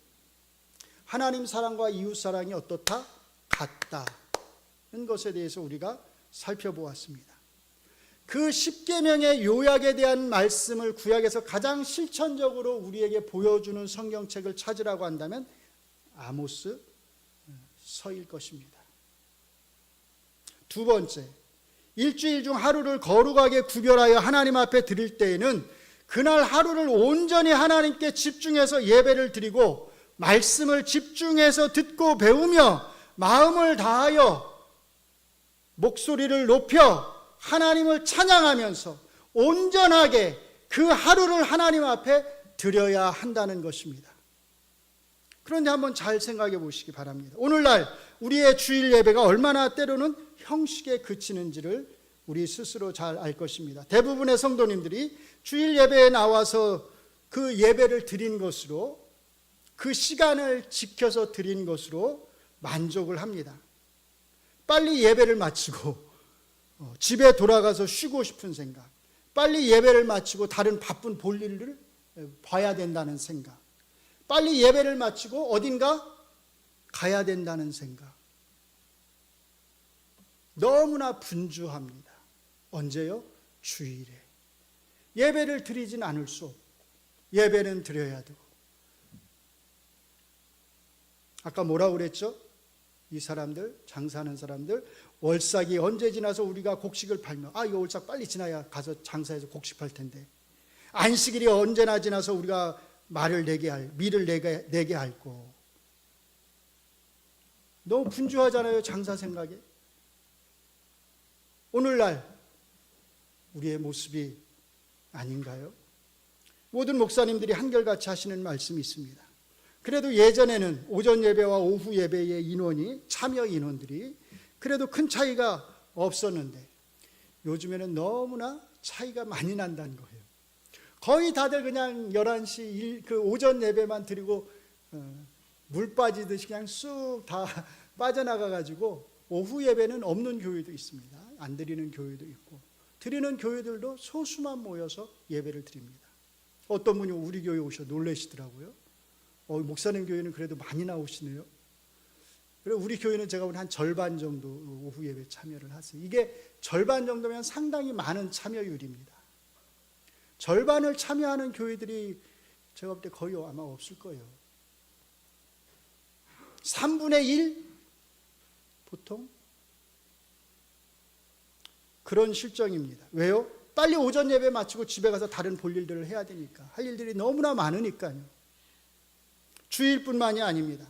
하나님 사랑과 이웃 사랑이 어떻다? 같다는 것에 대해서 우리가 살펴보았습니다. 그 10계명의 요약에 대한 말씀을 구약에서 가장 실천적으로 우리에게 보여주는 성경책을 찾으라고 한다면 아모스 서일 것입니다. 두 번째, 일주일 중 하루를 거룩하게 구별하여 하나님 앞에 드릴 때에는 그날 하루를 온전히 하나님께 집중해서 예배를 드리고 말씀을 집중해서 듣고 배우며 마음을 다하여 목소리를 높여 하나님을 찬양하면서 온전하게 그 하루를 하나님 앞에 드려야 한다는 것입니다. 그런데 한번 잘 생각해 보시기 바랍니다. 오늘날 우리의 주일 예배가 얼마나 때로는 형식에 그치는지를 우리 스스로 잘 알 것입니다. 대부분의 성도님들이 주일 예배에 나와서 그 예배를 드린 것으로, 그 시간을 지켜서 드린 것으로 만족을 합니다. 빨리 예배를 마치고 집에 돌아가서 쉬고 싶은 생각, 빨리 예배를 마치고 다른 바쁜 볼일을 봐야 된다는 생각, 빨리 예배를 마치고 어딘가 가야 된다는 생각, 너무나 분주합니다. 언제요? 주일에. 예배를 드리진 않을 수 없고 예배는 드려야 되고. 아까 뭐라고 그랬죠? 이 사람들, 장사하는 사람들, 월삭이 언제 지나서 우리가 곡식을 팔며, 이거 월삭 빨리 지나야 가서 장사해서 곡식 팔 텐데, 안식일이 언제나 지나서 우리가 밀을 내게 할 거. 너무 분주하잖아요, 장사 생각에. 오늘날 우리의 모습이 아닌가요? 모든 목사님들이 한결같이 하시는 말씀이 있습니다. 그래도 예전에는 오전 예배와 오후 예배의 인원이, 참여 인원들이 그래도 큰 차이가 없었는데 요즘에는 너무나 차이가 많이 난다는 거예요. 거의 다들 그냥 11시 그 오전 예배만 드리고 물 빠지듯이 그냥 쑥 다 빠져나가가지고 오후 예배는 없는 교회도 있습니다. 안 드리는 교회도 있고, 드리는 교회들도 소수만 모여서 예배를 드립니다. 어떤 분이 우리 교회 오셔 놀라시더라고요. 목사님 교회는 그래도 많이 나오시네요. 그리고 우리 교회는 제가 보기엔 한 절반 정도 오후 예배 참여를 하세요. 이게 절반 정도면 상당히 많은 참여율입니다. 절반을 참여하는 교회들이 제가 볼 때 거의 아마 없을 거예요. 3분의 1 보통 그런 실정입니다. 왜요? 빨리 오전 예배 마치고 집에 가서 다른 볼일들을 해야 되니까. 할 일들이 너무나 많으니까요. 주일뿐만이 아닙니다.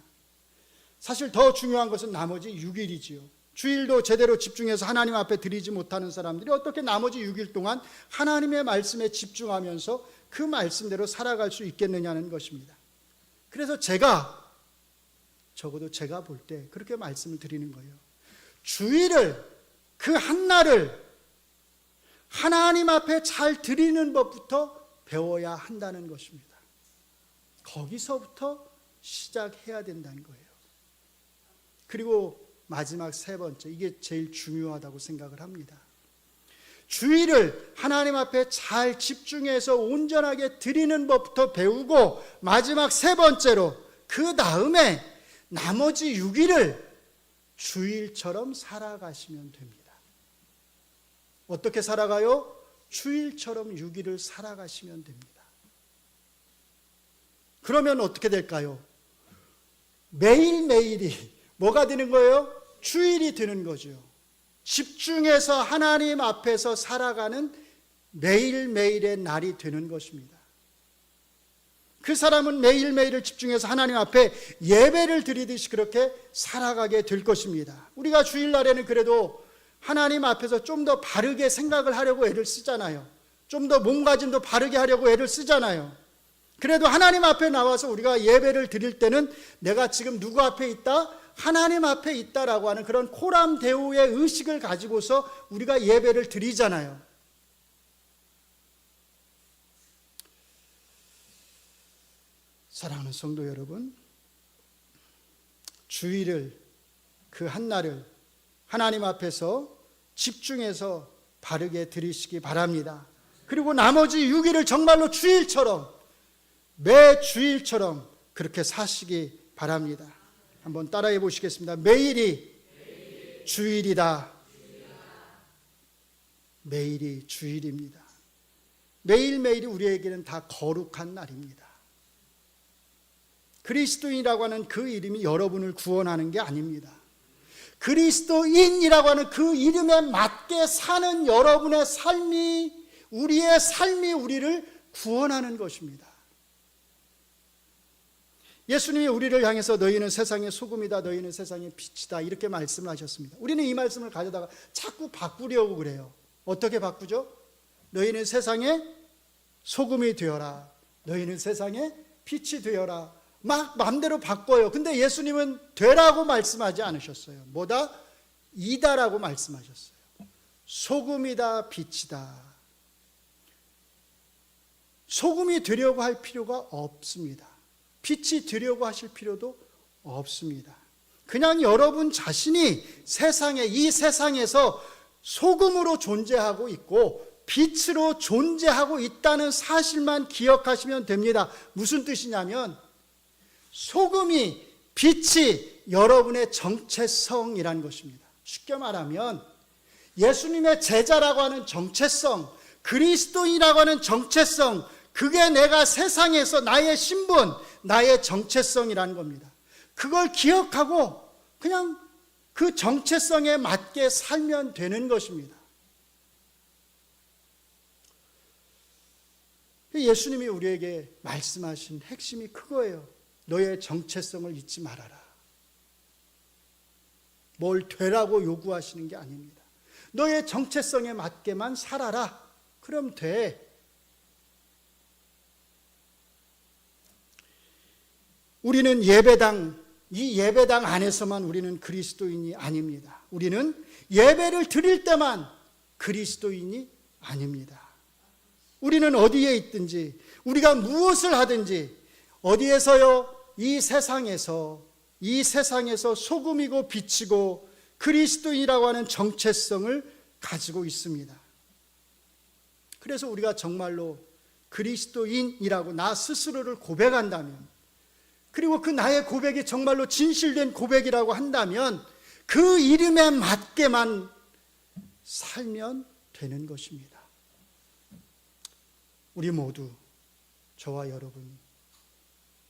사실 더 중요한 것은 나머지 6일이지요. 주일도 제대로 집중해서 하나님 앞에 드리지 못하는 사람들이 어떻게 나머지 6일 동안 하나님의 말씀에 집중하면서 그 말씀대로 살아갈 수 있겠느냐는 것입니다. 그래서 적어도 제가 볼 때 그렇게 말씀을 드리는 거예요. 주일을, 그 한날을 하나님 앞에 잘 드리는 법부터 배워야 한다는 것입니다. 거기서부터 시작해야 된다는 거예요. 그리고 마지막 세 번째, 이게 제일 중요하다고 생각을 합니다. 주일을 하나님 앞에 잘 집중해서 온전하게 드리는 법부터 배우고, 마지막 세 번째로 그 다음에 나머지 6일을 주일처럼 살아가시면 됩니다. 어떻게 살아가요? 주일처럼 6일을 살아가시면 됩니다. 그러면 어떻게 될까요? 매일매일이 뭐가 되는 거예요? 주일이 되는 거죠. 집중해서 하나님 앞에서 살아가는 매일매일의 날이 되는 것입니다. 그 사람은 매일매일을 집중해서 하나님 앞에 예배를 드리듯이 그렇게 살아가게 될 것입니다. 우리가 주일날에는 그래도 하나님 앞에서 좀 더 바르게 생각을 하려고 애를 쓰잖아요. 좀 더 몸가짐도 바르게 하려고 애를 쓰잖아요. 그래도 하나님 앞에 나와서 우리가 예배를 드릴 때는 내가 지금 누구 앞에 있다? 하나님 앞에 있다라고 하는 그런 코람데오의 의식을 가지고서 우리가 예배를 드리잖아요. 사랑하는 성도 여러분, 주일을, 그 한날을 하나님 앞에서 집중해서 바르게 드리시기 바랍니다. 그리고 나머지 6일을 정말로 주일처럼, 매 주일처럼 그렇게 사시기 바랍니다. 한번 따라해 보시겠습니다. 매일이 주일이다. 매일이 주일입니다. 매일매일이 우리에게는 다 거룩한 날입니다. 그리스도인이라고 하는 그 이름이 여러분을 구원하는 게 아닙니다. 그리스도인이라고 하는 그 이름에 맞게 사는 여러분의 삶이, 우리의 삶이 우리를 구원하는 것입니다. 예수님이 우리를 향해서 너희는 세상의 소금이다, 너희는 세상의 빛이다, 이렇게 말씀을 하셨습니다. 우리는 이 말씀을 가져다가 자꾸 바꾸려고 그래요. 어떻게 바꾸죠? 너희는 세상의 소금이 되어라, 너희는 세상의 빛이 되어라. 막 마음대로 바꿔요. 근데 예수님은 되라고 말씀하지 않으셨어요. 뭐다? 이다라고 말씀하셨어요. 소금이다, 빛이다. 소금이 되려고 할 필요가 없습니다. 빛이 되려고 하실 필요도 없습니다. 그냥 여러분 자신이 이 세상에서 소금으로 존재하고 있고 빛으로 존재하고 있다는 사실만 기억하시면 됩니다. 무슨 뜻이냐면 소금이, 빛이 여러분의 정체성이라는 것입니다. 쉽게 말하면 예수님의 제자라고 하는 정체성, 그리스도인이라고 하는 정체성, 그게 내가 세상에서 나의 신분, 나의 정체성이라는 겁니다. 그걸 기억하고 그냥 그 정체성에 맞게 살면 되는 것입니다. 예수님이 우리에게 말씀하신 핵심이 그거예요. 너의 정체성을 잊지 말아라. 뭘 되라고 요구하시는 게 아닙니다. 너의 정체성에 맞게만 살아라. 그럼 돼. 우리는 이 예배당 안에서만 우리는 그리스도인이 아닙니다. 우리는 예배를 드릴 때만 그리스도인이 아닙니다. 우리는 어디에 있든지, 우리가 무엇을 하든지, 어디에서요? 이 세상에서 소금이고 빛이고 그리스도인이라고 하는 정체성을 가지고 있습니다. 그래서 우리가 정말로 그리스도인이라고 나 스스로를 고백한다면, 그리고 그 나의 고백이 정말로 진실된 고백이라고 한다면 그 이름에 맞게만 살면 되는 것입니다. 우리 모두, 저와 여러분,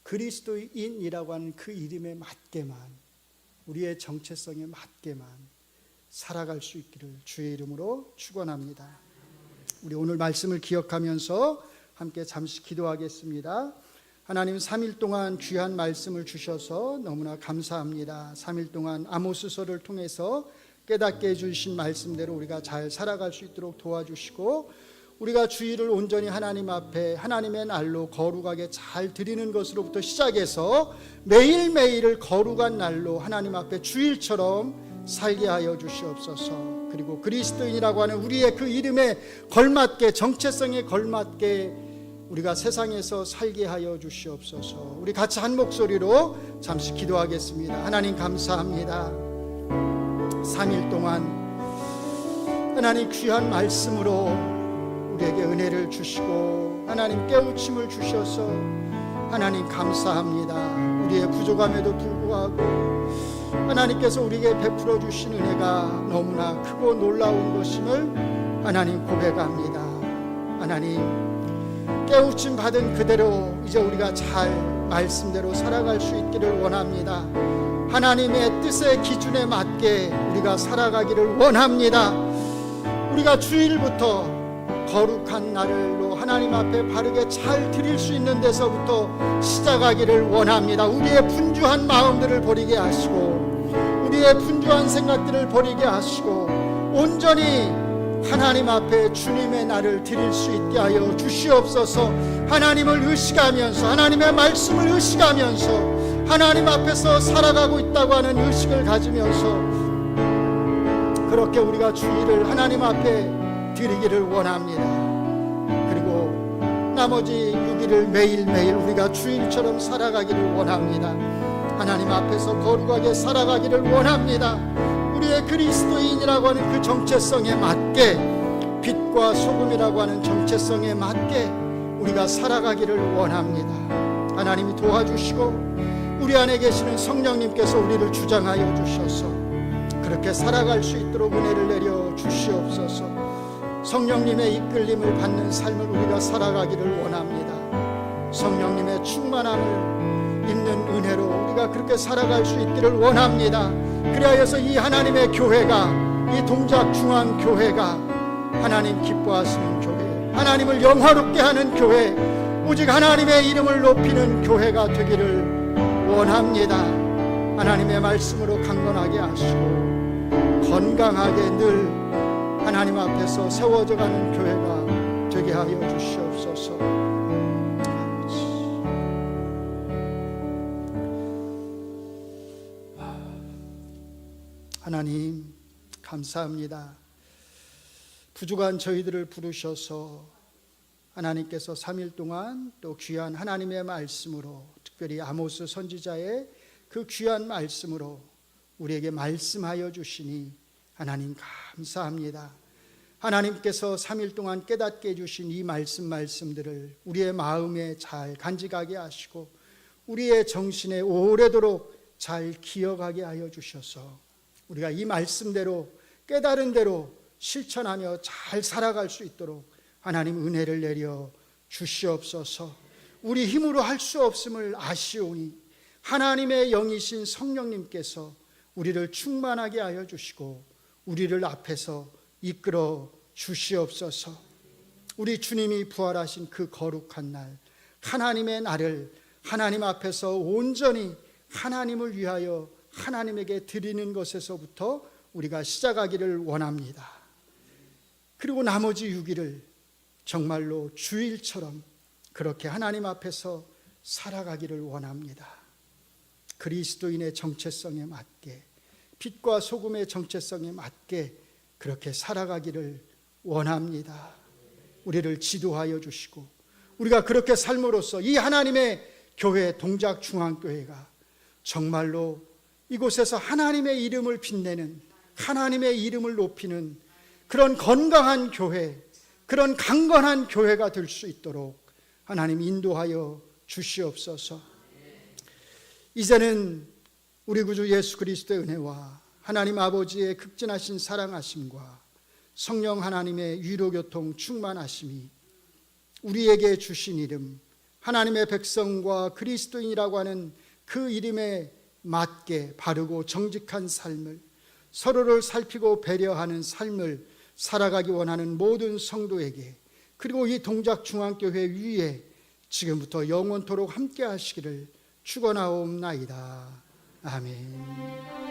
그리스도인이라고 하는 그 이름에 맞게만, 우리의 정체성에 맞게만 살아갈 수 있기를 주의 이름으로 축원합니다. 우리 오늘 말씀을 기억하면서 함께 잠시 기도하겠습니다. 하나님, 3일 동안 귀한 말씀을 주셔서 너무나 감사합니다. 3일 동안 아모스서를 통해서 깨닫게 해주신 말씀대로 우리가 잘 살아갈 수 있도록 도와주시고, 우리가 주일을 온전히 하나님 앞에 하나님의 날로 거룩하게 잘 드리는 것으로부터 시작해서 매일매일을 거룩한 날로 하나님 앞에 주일처럼 살게 하여 주시옵소서. 그리고 그리스도인이라고 하는 우리의 그 이름에 걸맞게, 정체성에 걸맞게 우리가 세상에서 살게 하여 주시옵소서. 우리 같이 한 목소리로 잠시 기도하겠습니다. 하나님, 감사합니다. 3일 동안 하나님 귀한 말씀으로 우리에게 은혜를 주시고 하나님 깨우침을 주셔서 하나님 감사합니다. 우리의 부족함에도 불구하고 하나님께서 우리에게 베풀어 주신 은혜가 너무나 크고 놀라운 것임을 하나님 고백합니다. 하나님, 깨우침 받은 그대로 이제 우리가 잘 말씀대로 살아갈 수 있기를 원합니다. 하나님의 뜻의 기준에 맞게 우리가 살아가기를 원합니다. 우리가 주일부터 거룩한 날로 하나님 앞에 바르게 잘 드릴 수 있는 데서부터 시작하기를 원합니다. 우리의 분주한 마음들을 버리게 하시고 우리의 분주한 생각들을 버리게 하시고 온전히 하나님 앞에 주님의 날을 드릴 수 있게 하여 주시옵소서. 하나님을 의식하면서, 하나님의 말씀을 의식하면서 하나님 앞에서 살아가고 있다고 하는 의식을 가지면서 그렇게 우리가 주일을 하나님 앞에 드리기를 원합니다. 그리고 나머지 6일을 매일매일 우리가 주일처럼 살아가기를 원합니다. 하나님 앞에서 거룩하게 살아가기를 원합니다. 우리의 그리스도인이라고 하는 그 정체성에 맞게, 빛과 소금이라고 하는 정체성에 맞게 우리가 살아가기를 원합니다. 하나님이 도와주시고 우리 안에 계시는 성령님께서 우리를 주장하여 주셔서 그렇게 살아갈 수 있도록 은혜를 내려 주시옵소서. 성령님의 이끌림을 받는 삶을 우리가 살아가기를 원합니다. 성령님의 충만함을 입는 은혜로 우리가 그렇게 살아갈 수 있기를 원합니다. 그리하여서 이 하나님의 교회가, 이 동작중앙교회가 하나님 기뻐하시는 교회, 하나님을 영화롭게 하는 교회, 오직 하나님의 이름을 높이는 교회가 되기를 원합니다. 하나님의 말씀으로 강건하게 하시고 건강하게 늘 하나님 앞에서 세워져가는 교회가 되게 하여 주시옵소서. 하나님, 감사합니다. 부족한 저희들을 부르셔서 하나님께서 3일 동안 또 귀한 하나님의 말씀으로, 특별히 아모스 선지자의 그 귀한 말씀으로 우리에게 말씀하여 주시니 하나님 감사합니다. 하나님께서 3일 동안 깨닫게 해주신 이 말씀들을 우리의 마음에 잘 간직하게 하시고 우리의 정신에 오래도록 잘 기억하게 하여 주셔서 우리가 이 말씀대로 깨달은 대로 실천하며 잘 살아갈 수 있도록 하나님 은혜를 내려 주시옵소서. 우리 힘으로 할 수 없음을 아시오니 하나님의 영이신 성령님께서 우리를 충만하게 하여 주시고 우리를 앞에서 이끌어 주시옵소서. 우리 주님이 부활하신 그 거룩한 날, 하나님의 날을 하나님 앞에서 온전히 하나님을 위하여 하나님에게 드리는 것에서부터 우리가 시작하기를 원합니다. 그리고 나머지 6일을 정말로 주일처럼 그렇게 하나님 앞에서 살아가기를 원합니다. 그리스도인의 정체성에 맞게, 빛과 소금의 정체성에 맞게 그렇게 살아가기를 원합니다. 우리를 지도하여 주시고 우리가 그렇게 삶으로써 이 하나님의 교회, 동작중앙교회가 정말로 이곳에서 하나님의 이름을 빛내는, 하나님의 이름을 높이는 그런 건강한 교회, 그런 강건한 교회가 될 수 있도록 하나님 인도하여 주시옵소서. 이제는 우리 구주 예수 그리스도의 은혜와 하나님 아버지의 극진하신 사랑하심과 성령 하나님의 위로교통 충만하심이 우리에게 주신 이름, 하나님의 백성과 그리스도인이라고 하는 그 이름에 맞게 바르고 정직한 삶을 서로를 살피고 배려하는 삶을 살아가기 원하는 모든 성도에게, 그리고 이 동작중앙교회 위에 지금부터 영원토록 함께 하시기를 축원하옵나이다. 아멘.